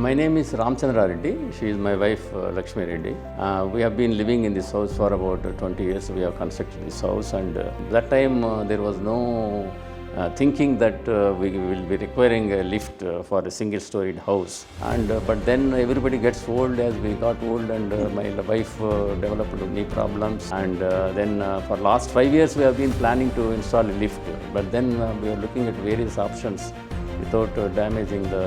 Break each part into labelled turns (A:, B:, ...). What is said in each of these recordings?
A: My name is Ramchandra Reddy. She is my wife Lakshmi Reddy. We have been living in this house for about 20 years. We have constructed this house, and that time there was no thinking that we will be requiring a lift for a single-storied house. And but then everybody gets old. As we got old, and my wife developed knee problems, and then for last 5 years we have been planning to install a lift. But then we are looking at various options without damaging the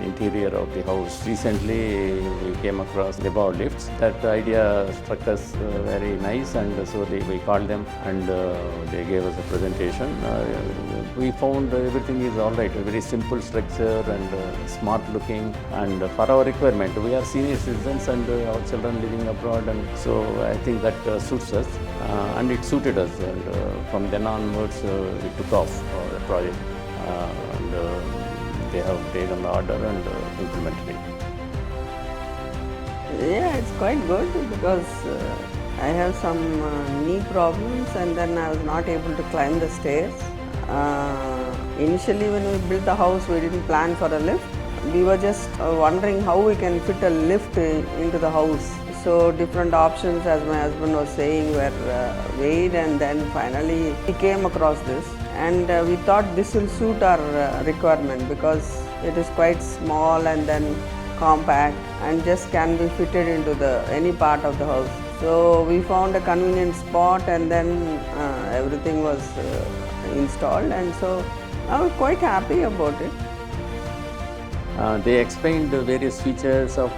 A: interior of the house. Recently, we came across Nibav lifts. That idea struck us very nice, and so we called them, and they gave us a presentation. We found everything is all right, a very simple structure and smart looking, and for our requirement. We are senior citizens and our children living abroad, and so I think that suits us, and it suited us, and from then onwards it took off the project. And they have taken the order and implemented it.
B: Yeah, it's quite good because I have some knee problems, and then I was not able to climb the stairs. Initially when we built the house, we didn't plan for a lift. We were just wondering how we can fit a lift into the house. So different options, as my husband was saying, were weighed, and then finally we came across this, and we thought this will suit our requirement because it is quite small and then compact and just can be fitted into any part of the house. So we found a convenient spot, and then everything was installed, and so I was quite happy about it.
A: They explained various features of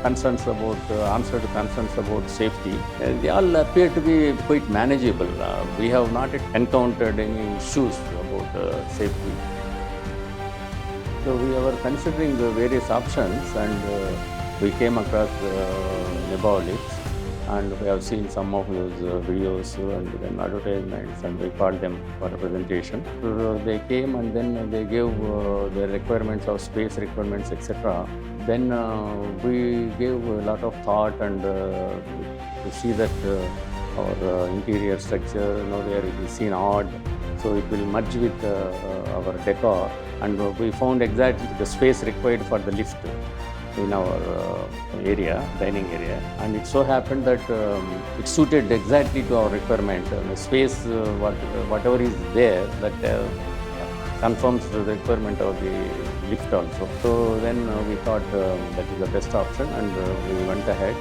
A: concerns about, answered concerns about safety. They all appear to be quite manageable. We have not encountered any issues about safety. So we were considering the various options, and we came across Nibav lifts, and we have seen some of those videos and then advertisements, and we called them for a presentation. So they came, and then they gave their requirements of space requirements, etc. Then we gave a lot of thought, and to see that our interior structure, there it is seen odd, so it will merge with our decor, and we found exactly the space required for the lift in our area, dining area, and it so happened that it suited exactly to our requirement. The space, whatever is there, that confirms the requirement of the lift also. So then we thought that is the best option, and we went ahead.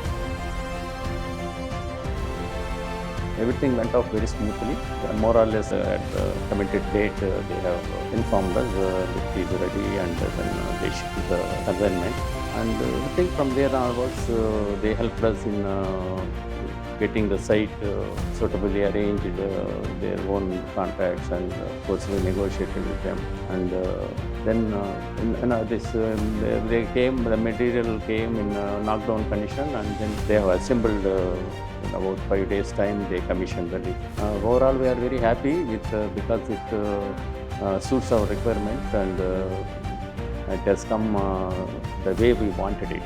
A: Everything went off very smoothly. More or less at the committed date, they have informed us lift is ready, and then they shipped the consignment. And I think from there onwards, they helped us in getting the site suitably arranged, their own contracts, and of course we negotiated with them. And then they came, the material came in knockdown condition, and then they have assembled in about 5 days time. They commissioned the lift. Overall, we are very happy with because it suits our requirements, and it has come the way we wanted it.